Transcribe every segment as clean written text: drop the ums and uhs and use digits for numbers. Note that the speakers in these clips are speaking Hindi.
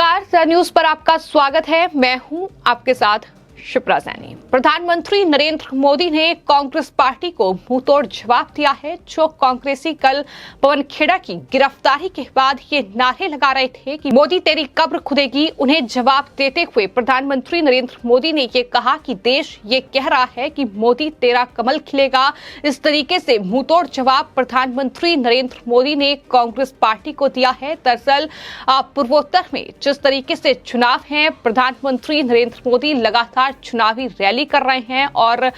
नमस्कार, ज़ न्यूज पर आपका स्वागत है। मैं हूं आपके साथ शिप्रा सैनी। प्रधानमंत्री नरेंद्र मोदी ने कांग्रेस पार्टी को मुंहतोड़ जवाब दिया है। जो कांग्रेसी कल पवन खेड़ा की गिरफ्तारी के बाद ये नारे लगा रहे थे कि मोदी तेरी कब्र खुदेगी, उन्हें जवाब देते हुए प्रधानमंत्री नरेंद्र मोदी ने ये कहा कि देश ये कह रहा है कि मोदी तेरा कमल खिलेगा। इस तरीके से मुंहतोड़ जवाब प्रधानमंत्री नरेंद्र मोदी ने कांग्रेस पार्टी को दिया है। दरअसल पूर्वोत्तर में जिस तरीके से चुनाव हैं, प्रधानमंत्री नरेंद्र मोदी लगातार चुनावी रैली कर रहे हैं और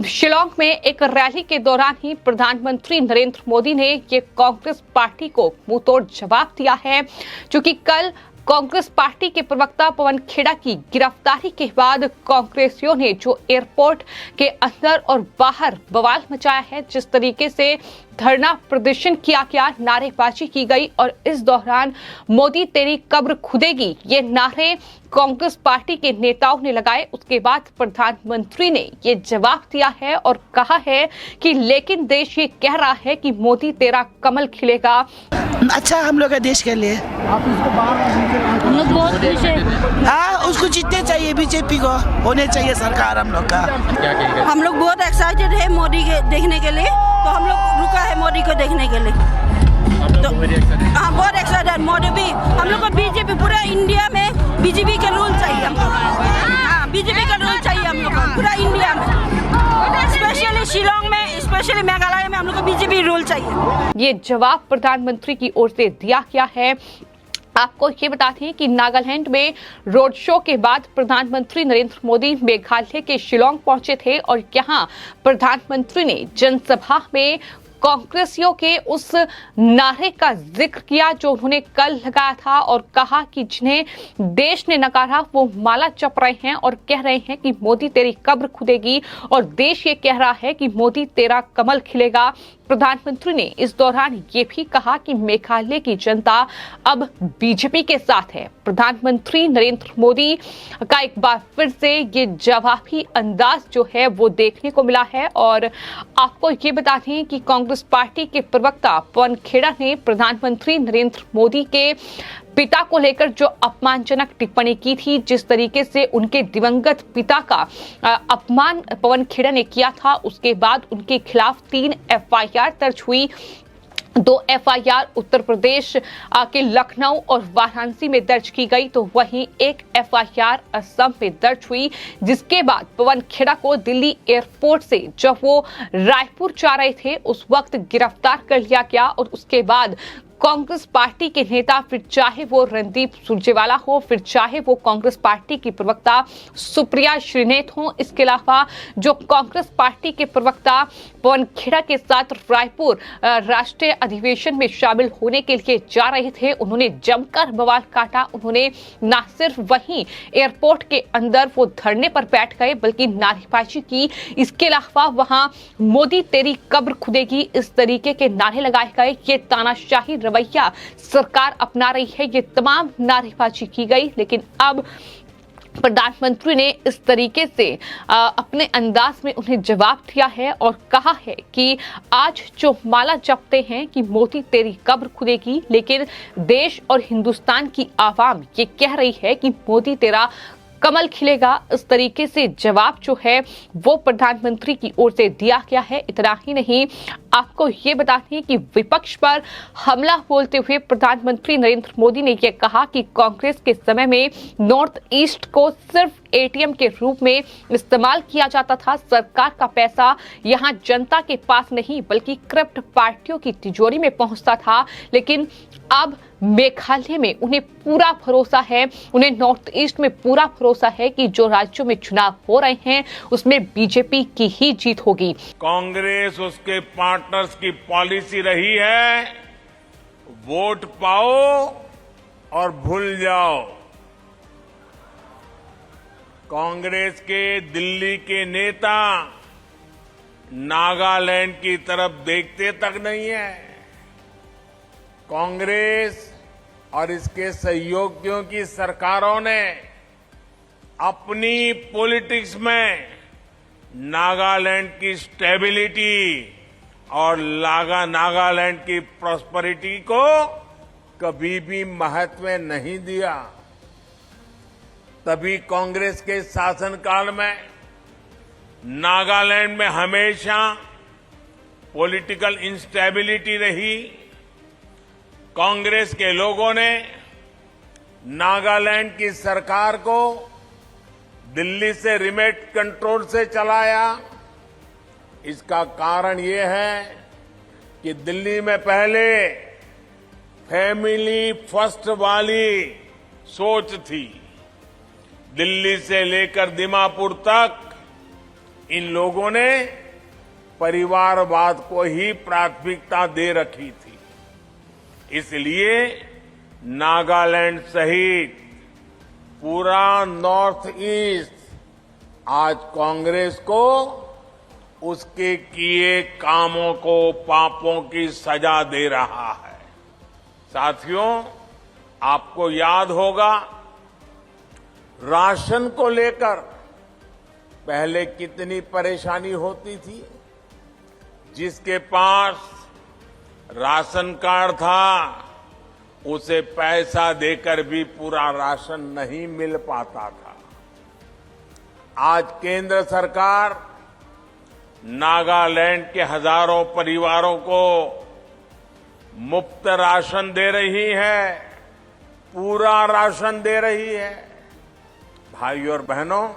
शिलांग में एक रैली के दौरान ही प्रधानमंत्री नरेंद्र मोदी ने ये कांग्रेस पार्टी को मुंहतोड़ जवाब दिया है। क्योंकि कल कांग्रेस पार्टी के प्रवक्ता पवन खेड़ा की गिरफ्तारी के बाद कांग्रेसियों ने जो एयरपोर्ट के अंदर और बाहर बवाल मचाया है, जिस तरीके से धरना प्रदर्शन किया गया, नारेबाजी की गई और इस दौरान मोदी तेरी कब्र खुदेगी ये नारे कांग्रेस पार्टी के नेताओं ने लगाए। उसके बाद प्रधानमंत्री ने ये जवाब दिया है और कहा है कि लेकिन देश ये कह रहा है कि मोदी तेरा कमल खिलेगा। अच्छा हम लोग का देश के लिए आप इसको हम लोग बहुत खुश है। हाँ, उसको जीतने चाहिए, बीजेपी को होने चाहिए सरकार हम लोग का। हम लोग बहुत एक्साइटेड है मोदी के देखने के लिए, तो हम लोग रुका है मोदी को देखने के लिए। तो हाँ, बहुत एक्साइटेड। मोदी भी हम लोग को बीजेपी पूरा इंडिया में बीजेपी का रूल चाहिए हमको। हाँ, बीजेपी का रूल चाहिए हम लोग को पूरा इंडिया में, स्पेशली शिलांग में, स्पेशली मेघालय में हम लोग को बीजेपी रूल चाहिए। ये जवाब प्रधानमंत्री की ओर से दिया गया है। आपको ये बताते हैं कि नागालैंड में रोड शो के बाद प्रधानमंत्री नरेंद्र मोदी मेघालय के शिलांग पहुंचे थे और यहां प्रधानमंत्री ने जनसभा में कांग्रेसियों के उस नारे का जिक्र किया जो उन्होंने कल लगाया था और कहा कि जिन्हें देश ने नकारा वो माला जप रहे हैं और कह रहे हैं कि मोदी तेरी कब्र खुदेगी और देश ये कह रहा है कि मोदी तेरा कमल खिलेगा। प्रधानमंत्री ने इस दौरान ये भी कहा कि मेघालय की जनता अब बीजेपी के साथ है। प्रधानमंत्री नरेंद्र मोदी का एक बार फिर से ये जवाबी अंदाज जो है वो देखने को मिला है। और आपको ये बताते हैं कि कांग्रेस पार्टी के प्रवक्ता पवन खेड़ा ने प्रधानमंत्री नरेंद्र मोदी के पिता को लेकर जो अपमानजनक टिप्पणी की थी, जिस तरीके से उनके दिवंगत पिता का अपमान पवन खेड़ा ने किया था, उसके बाद उनके खिलाफ 3 एफआईआर दर्ज हुई। 2 एफआईआर उत्तर प्रदेश के लखनऊ और वाराणसी में दर्ज की गई, तो वहीं 1 एफआईआर असम में दर्ज हुई। जिसके बाद पवन खेड़ा को दिल्ली एयरपोर्ट से जब वो रायपुर जा रहे थे उस वक्त गिरफ्तार कर लिया गया और उसके बाद कांग्रेस पार्टी के नेता, फिर चाहे वो रणदीप सुरजेवाला हो, फिर चाहे वो कांग्रेस पार्टी की प्रवक्ता सुप्रिया श्रीनेत हो, इसके अलावा जो कांग्रेस पार्टी के प्रवक्ता पवन खेड़ा के साथ रायपुर राष्ट्रीय अधिवेशन में शामिल होने के लिए जा रहे थे, उन्होंने जमकर बवाल काटा। उन्होंने न सिर्फ वहीं एयरपोर्ट के अंदर वो धरने पर बैठ गए बल्कि नारेबाजी की। इसके अलावा वहां मोदी तेरी कब्र खुदेगी इस तरीके के नारे लगाए गए। ये तानाशाही रवैया सरकार अपना रही है, ये तमाम नारेबाजी की गई। लेकिन अब प्रधानमंत्री ने इस तरीके से अपने अंदाज में उन्हें जवाब दिया है और कहा है कि आज जो माला जपते हैं कि मोदी तेरी कब्र खुदेगी, लेकिन देश और हिंदुस्तान की आवाम ये कह रही है कि मोदी तेरा कमल खिलेगा। इस तरीके से जवाब जो है वो प्रधानमंत्री की ओर से दिया गया है। इतना ही नहीं, आपको ये बताते हैं कि विपक्ष पर हमला बोलते हुए प्रधानमंत्री नरेंद्र मोदी ने यह कहा कि कांग्रेस के समय में नॉर्थ ईस्ट को सिर्फ एटीएम के रूप में इस्तेमाल किया जाता था। सरकार का पैसा यहां जनता के पास नहीं बल्कि करप्ट पार्टियों की तिजोरी में पहुंचता था। लेकिन अब मेघालय में उन्हें पूरा भरोसा है, उन्हें नॉर्थ ईस्ट में पूरा भरोसा है कि जो राज्यों में चुनाव हो रहे हैं उसमें बीजेपी की ही जीत होगी। कांग्रेस उसके पार्टनर्स की पॉलिसी रही है, वोट पाओ और भूल जाओ। कांग्रेस के दिल्ली के नेता नागालैंड की तरफ देखते तक नहीं है। कांग्रेस और इसके सहयोगियों की सरकारों ने अपनी पॉलिटिक्स में नागालैंड की स्टेबिलिटी और नागालैंड की प्रॉस्पेरिटी को कभी भी महत्व नहीं दिया। तभी कांग्रेस के शासनकाल में नागालैंड में हमेशा पॉलिटिकल इंस्टेबिलिटी रही। कांग्रेस के लोगों ने नागालैंड की सरकार को दिल्ली से रिमोट कंट्रोल से चलाया। इसका कारण ये है कि दिल्ली में पहले फैमिली फर्स्ट वाली सोच थी। दिल्ली से लेकर दीमापुर तक इन लोगों ने परिवारवाद को ही प्राथमिकता दे रखी थी। इसलिए नागालैंड सहित पूरा नॉर्थ ईस्ट आज कांग्रेस को उसके किए कामों को, पापों की सजा दे रहा है। साथियों, आपको याद होगा राशन को लेकर पहले कितनी परेशानी होती थी। जिसके पास राशन कार्ड था उसे पैसा देकर भी पूरा राशन नहीं मिल पाता था। आज केंद्र सरकार नागालैंड के हजारों परिवारों को मुफ्त राशन दे रही है, पूरा राशन दे रही है। भाइयों और बहनों,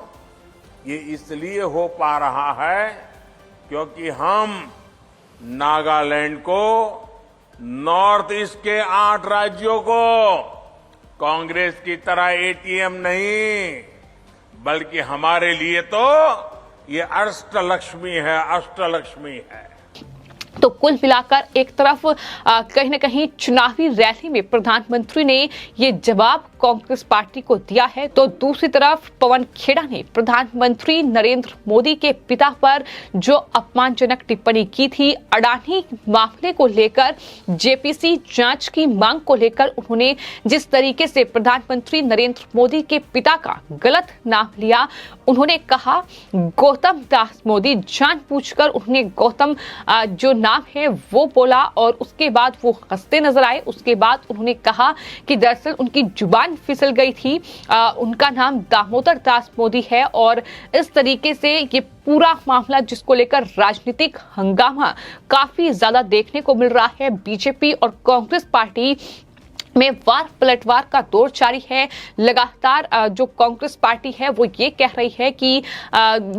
ये इसलिए हो पा रहा है क्योंकि हम नागालैंड को, नॉर्थ ईस्ट के 8 राज्यों को कांग्रेस की तरह एटीएम नहीं, बल्कि हमारे लिए तो ये अष्टलक्ष्मी है, अष्टलक्ष्मी है। तो कुल मिलाकर एक तरफ कहीं न कहीं चुनावी रैली में प्रधानमंत्री ने ये जवाब कांग्रेस पार्टी को दिया है, तो दूसरी तरफ पवन खेड़ा ने प्रधानमंत्री नरेंद्र मोदी के पिता पर जो अपमानजनक टिप्पणी की थी, अडानी मामले को लेकर जेपीसी जांच की मांग को लेकर उन्होंने जिस तरीके से प्रधानमंत्री नरेंद्र मोदी के पिता का गलत नाम लिया, उन्होंने कहा गौतम दास मोदी, जानबूझकर उन्होंने गौतम जो नाम है वो बोला और उसके बाद वो हंसते नजर आए। उसके बाद उन्होंने कहा कि दरअसल उनकी जुबान फिसल गई थी, उनका नाम दामोदर दास मोदी है। और इस तरीके से ये पूरा मामला जिसको लेकर राजनीतिक हंगामा काफी ज्यादा देखने को मिल रहा है। बीजेपी और कांग्रेस पार्टी में वार पलटवार का दौर जारी है। लगातार जो कांग्रेस पार्टी है वो ये कह रही है कि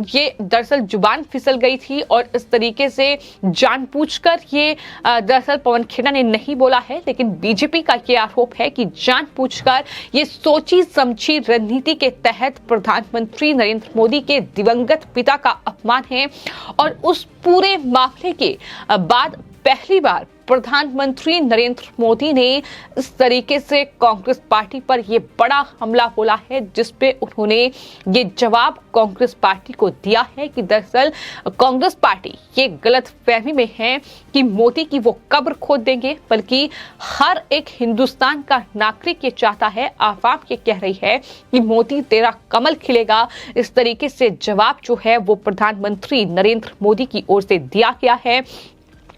ये दरअसल जुबान फिसल गई थी और इस तरीके से जानबूझकर ये दरअसल पवन खेड़ा ने नहीं बोला है। लेकिन बीजेपी का ये आरोप है कि जानबूझकर ये सोची समझी रणनीति के तहत प्रधानमंत्री नरेंद्र मोदी के दिवंगत पिता का अपमान है। और उस पूरे मामले के बाद पहली बार प्रधानमंत्री नरेंद्र मोदी ने इस तरीके से कांग्रेस पार्टी पर यह बड़ा हमला बोला है, जिसपे उन्होंने ये जवाब कांग्रेस पार्टी को दिया है कि दरअसल कांग्रेस पार्टी ये गलत फहमी में है कि मोदी की वो कब्र खोद देंगे, बल्कि हर एक हिंदुस्तान का नागरिक ये चाहता है, आवाम ये कह रही है कि मोदी तेरा कमल खिलेगा। इस तरीके से जवाब जो है वो प्रधानमंत्री नरेंद्र मोदी की ओर से दिया गया है।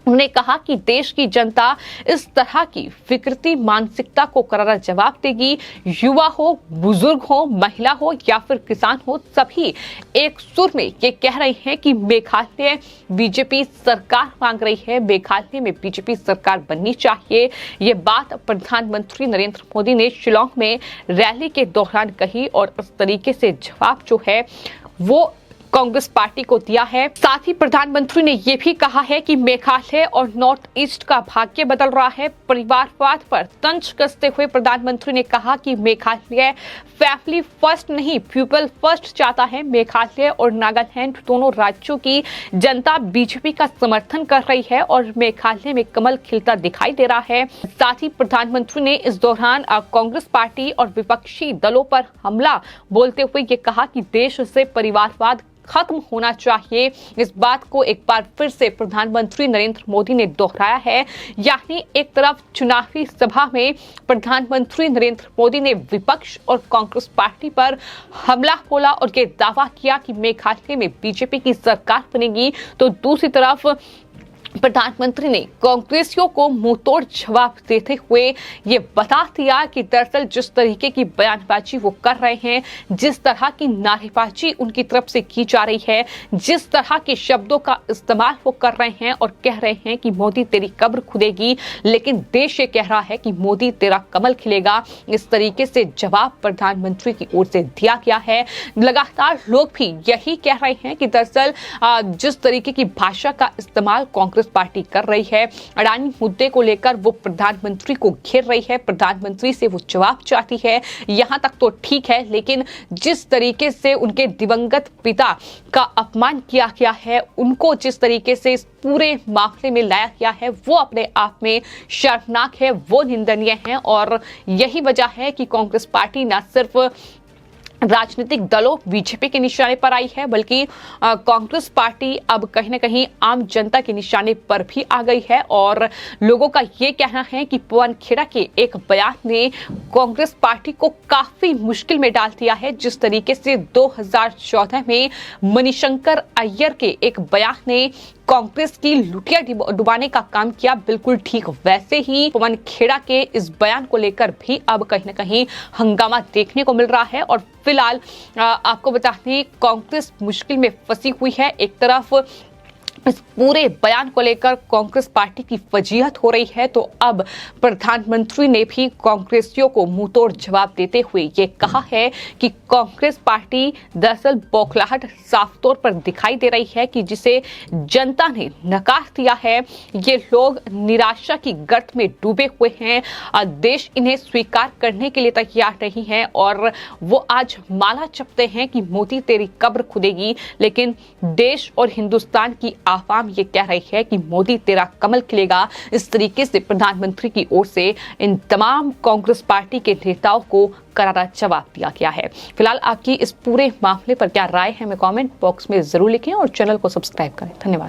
उन्होंने कहा कि देश की जनता इस तरह की विकृति मानसिकता को करारा जवाब देगी। युवा हो, बुजुर्ग हो, महिला हो या फिर किसान हो, सभी एक सुर में ये कह रहे हैं कि मेघालय बीजेपी सरकार मांग रही है, मेघालय में बीजेपी सरकार बननी चाहिए। ये बात प्रधानमंत्री नरेंद्र मोदी ने शिलांग में रैली के दौरान कही और इस तरीके से जवाब जो है वो कांग्रेस पार्टी को दिया है। साथ ही प्रधानमंत्री ने यह भी कहा है कि मेघालय और नॉर्थ ईस्ट का भाग्य बदल रहा है। परिवारवाद पर तंज कसते हुए प्रधानमंत्री ने कहा कि मेघालय फैमिली फर्स्ट नहीं, पीपल फर्स्ट चाहता है। मेघालय और नागालैंड दोनों राज्यों की जनता बीजेपी का समर्थन कर रही है और मेघालय में कमल खिलता दिखाई दे रहा है। साथ ही प्रधानमंत्री ने इस दौरान कांग्रेस पार्टी और विपक्षी दलों पर हमला बोलते हुए ये कहा कि देश से परिवारवाद खत्म होना चाहिए। इस बात को एक बार फिर से प्रधानमंत्री नरेंद्र मोदी ने दोहराया है। यानी एक तरफ चुनावी सभा में प्रधानमंत्री नरेंद्र मोदी ने विपक्ष और कांग्रेस पार्टी पर हमला बोला और ये दावा किया कि मेघालय में बीजेपी की सरकार बनेगी, तो दूसरी तरफ प्रधानमंत्री ने कांग्रेसियों को मुंहतोड़ जवाब देते हुए ये बता दिया कि दरअसल जिस तरीके की बयानबाजी वो कर रहे हैं, जिस तरह की नारेबाजी उनकी तरफ से की जा रही है, जिस तरह के शब्दों का इस्तेमाल वो कर रहे हैं और कह रहे हैं कि मोदी तेरी कब्र खुदेगी, लेकिन देश ये कह रहा है कि मोदी तेरा कमल खिलेगा, इस तरीके से जवाब प्रधानमंत्री की ओर से दिया गया है। लगातार लोग भी यही कह रहे हैं कि दरअसल जिस तरीके की भाषा का इस्तेमाल कांग्रेस पार्टी कर रही है, अडानी मुद्दे को लेकर वो प्रधानमंत्री को घेर रही है, प्रधानमंत्री से वो जवाब चाहती है, यहां तक तो ठीक है, लेकिन जिस तरीके से उनके दिवंगत पिता का अपमान किया गया है, उनको जिस तरीके से इस पूरे मामले में लाया गया है, वो अपने आप में शर्मनाक है, वो निंदनीय है। और यही वजह है कि कांग्रेस पार्टी न सिर्फ राजनीतिक दलों बीजेपी के निशाने पर आई है, बल्कि कांग्रेस पार्टी अब कहीं ना कहीं आम जनता के निशाने पर भी आ गई है। और लोगों का ये कहना है कि पवन खेड़ा के एक बयान ने कांग्रेस पार्टी को काफी मुश्किल में डाल दिया है। जिस तरीके से 2014 में मणिशंकर अय्यर के एक बयान ने कांग्रेस की लुटिया डुबाने का काम किया, बिल्कुल ठीक वैसे ही पवन खेड़ा के इस बयान को लेकर भी अब कहीं ना कहीं हंगामा देखने को मिल रहा है। और फिलहाल आपको बता दें, कांग्रेस मुश्किल में फंसी हुई है। एक तरफ इस पूरे बयान को लेकर कांग्रेस पार्टी की फजीहत हो रही है, तो अब प्रधानमंत्री ने भी कांग्रेसियों को मुंहतोड़ जवाब देते हुए ये कहा है कि कांग्रेस पार्टी दरअसल बौखलाहट साफ तौर पर दिखाई दे रही है कि जिसे जनता ने नकार दिया है। ये लोग निराशा की गर्त में डूबे हुए हैं, देश इन्हें स्वीकार करने के लिए तैयार नहीं है और वो आज माला जपते हैं कि मोदी तेरी कब्र खुदेगी, लेकिन देश और हिंदुस्तान की आवाम ये कह रही है कि मोदी तेरा कमल खिलेगा। इस तरीके से प्रधानमंत्री की ओर से इन तमाम कांग्रेस पार्टी के नेताओं को करारा जवाब दिया गया है। फिलहाल आपकी इस पूरे मामले पर क्या राय है, हमें कमेंट बॉक्स में जरूर लिखें और चैनल को सब्सक्राइब करें। धन्यवाद।